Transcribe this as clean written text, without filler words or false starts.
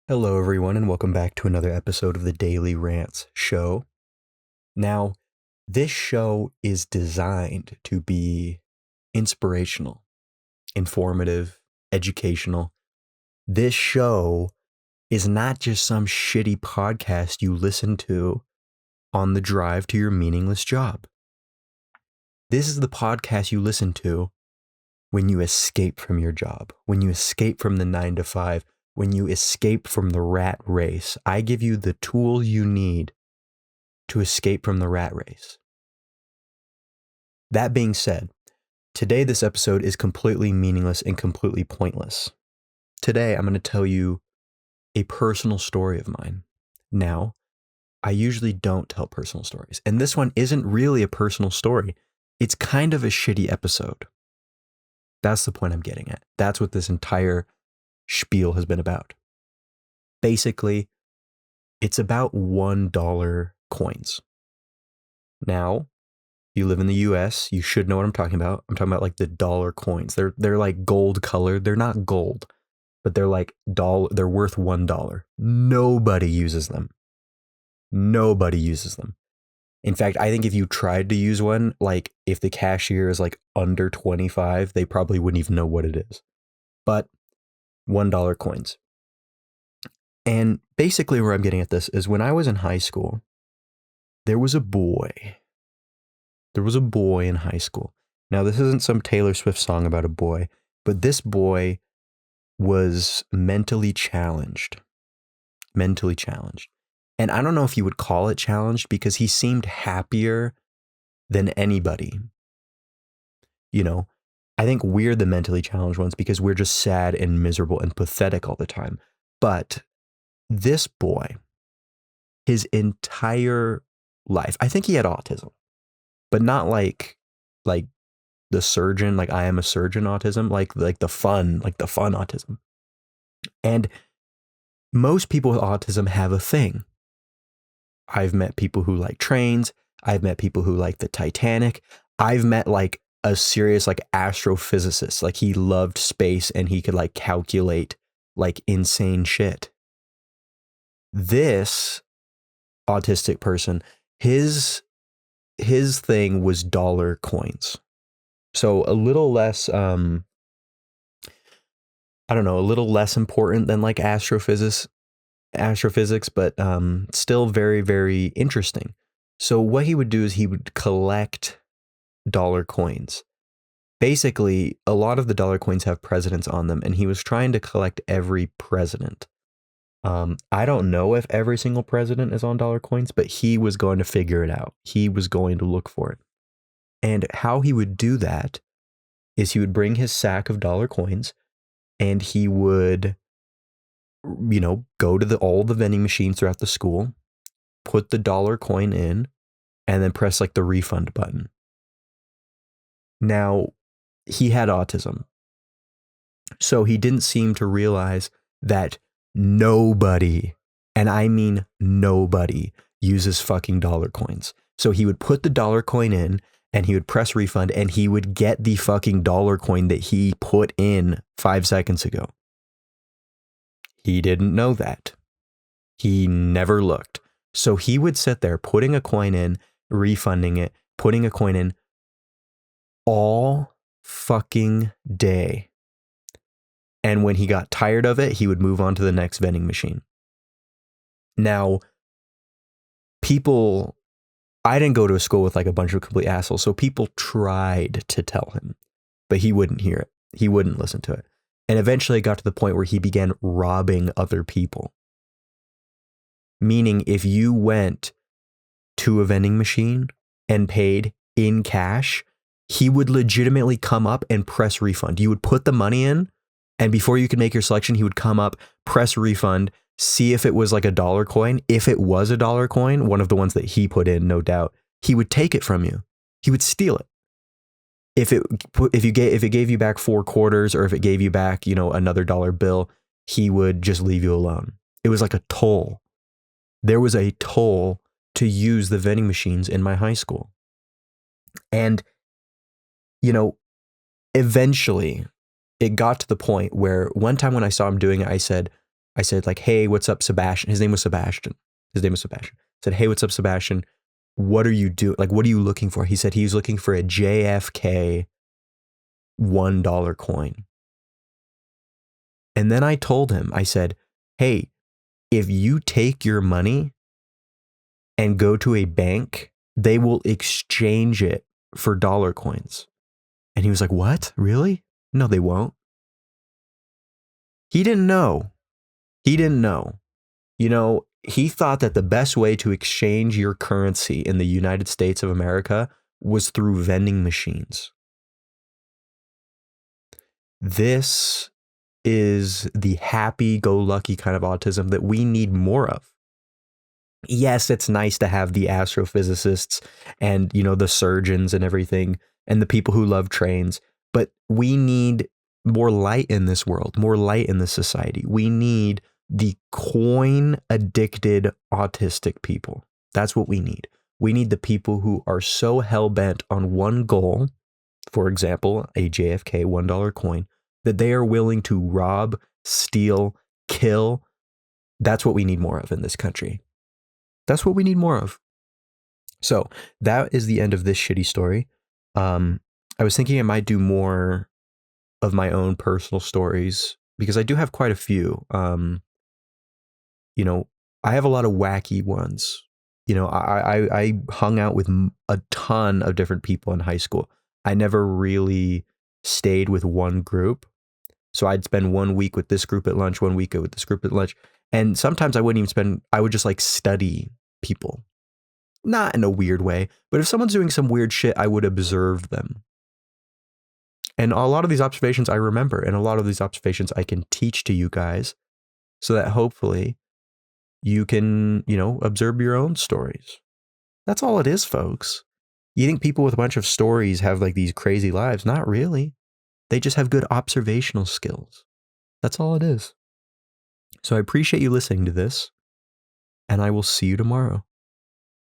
Hello, everyone, and welcome back to another episode of the Daily Rants show. Now, this show is designed to be inspirational, informative, educational. This show is not just some shitty podcast you listen to on the drive to your meaningless job. This is the podcast you listen to when you escape from your job, when you escape from the 9 to 5, when you escape from the rat race. I give you the tool you need to escape from the rat race. That being said, today this episode is completely meaningless and completely pointless. Today I'm going to tell you a personal story of mine. Now, I usually don't tell personal stories, and this one isn't really a personal story. It's kind of a shitty episode. That's the point I'm getting at. That's what this entire spiel has been about. Basically, it's about $1 coins. Now, you live in the US, you should know what I'm talking about. I'm talking about like the dollar coins. They're like gold colored. They're not gold, but they're like they're worth $1. Nobody uses them. Nobody uses them. In fact, I think if you tried to use one, like if the cashier is like under 25, they probably wouldn't even know what it is. But $1 coins. And basically where I'm getting at this is when I was in high school, there was a boy. There was a boy in high school. Now, this isn't some Taylor Swift song about a boy, but this boy was mentally challenged. Mentally challenged. And I don't know if you would call it challenged because he seemed happier than anybody. You know, I think we're the mentally challenged ones because we're just sad and miserable and pathetic all the time. But this boy, his entire life, I think he had autism, but not like the surgeon, like I am a surgeon autism, like the fun autism. And most people with autism have a thing. I've met people who like trains. I've met people who like the Titanic. I've met like a serious like astrophysicist. Like he loved space and he could like calculate like insane shit. This autistic person, his thing was dollar coins. So a little less, I don't know, a little less important than like astrophysics, but still very, very interesting. So what he would do is he would collect dollar coins. Basically, a lot of the dollar coins have presidents on them, and he was trying to collect every president. I don't know if every single president is on dollar coins, but he was going to figure it out. He was going to look for it. And how he would do that is he would bring his sack of dollar coins and he would, go to all the vending machines throughout the school, put the dollar coin in, and then press like the refund button. Now, he had autism. So he didn't seem to realize that nobody, and I mean nobody, uses fucking dollar coins. So he would put the dollar coin in and he would press refund and he would get the fucking dollar coin that he put in 5 seconds ago. He didn't know that. He never looked. So he would sit there putting a coin in, refunding it, putting a coin in all fucking day. And when he got tired of it, he would move on to the next vending machine. Now, I didn't go to a school with like a bunch of complete assholes, so people tried to tell him, but he wouldn't hear it. He wouldn't listen to it. And eventually it got to the point where he began robbing other people. Meaning if you went to a vending machine and paid in cash, he would legitimately come up and press refund. You would put the money in, and before you could make your selection, he would come up, press refund, see if it was like a dollar coin. If it was a dollar coin, one of the ones that he put in, no doubt, he would take it from you. He would steal it. If it gave you back 4 quarters, or if it gave you back, another dollar bill, he would just leave you alone. It was like a toll. There was a toll to use the vending machines in my high school. And, eventually it got to the point where one time when I saw him doing it, I said, I said like, hey, what's up, Sebastian? His name was Sebastian. I said, hey, what's up, Sebastian? What are you doing? Like, what are you looking for? He said he was looking for a JFK $1 coin. And then I told him, I said, hey, if you take your money and go to a bank, they will exchange it for dollar coins. And he was like, what? Really? No, they won't. He didn't know. He didn't know. You know, he thought that the best way to exchange your currency in the United States of America was through vending machines. This is the happy-go-lucky kind of autism that we need more of. Yes, it's nice to have the astrophysicists and, you know, the surgeons and everything and the people who love trains, but we need more light in this world, more light in this society. We need the coin addicted autistic people. That's what we need. We need the people who are so hell-bent on one goal, for example, a JFK $1 coin, that they are willing to rob, steal, kill. That's what we need more of in this country. That's what we need more of. So that is the end of this shitty story. I was thinking I might do more of my own personal stories because I do have quite a few. You know, I have a lot of wacky ones. You know, I hung out with a ton of different people in high school. I never really stayed with one group. So I'd spend 1 week with this group at lunch, 1 week with this group at lunch. And sometimes I wouldn't even spend, I would just like study people. Not in a weird way, but if someone's doing some weird shit, I would observe them. And a lot of these observations I remember, and a lot of these observations I can teach to you guys so that hopefully you can, you know, observe your own stories. That's all it is, folks. You think people with a bunch of stories have like these crazy lives? Not really. They just have good observational skills. That's all it is. So I appreciate you listening to this, and I will see you tomorrow.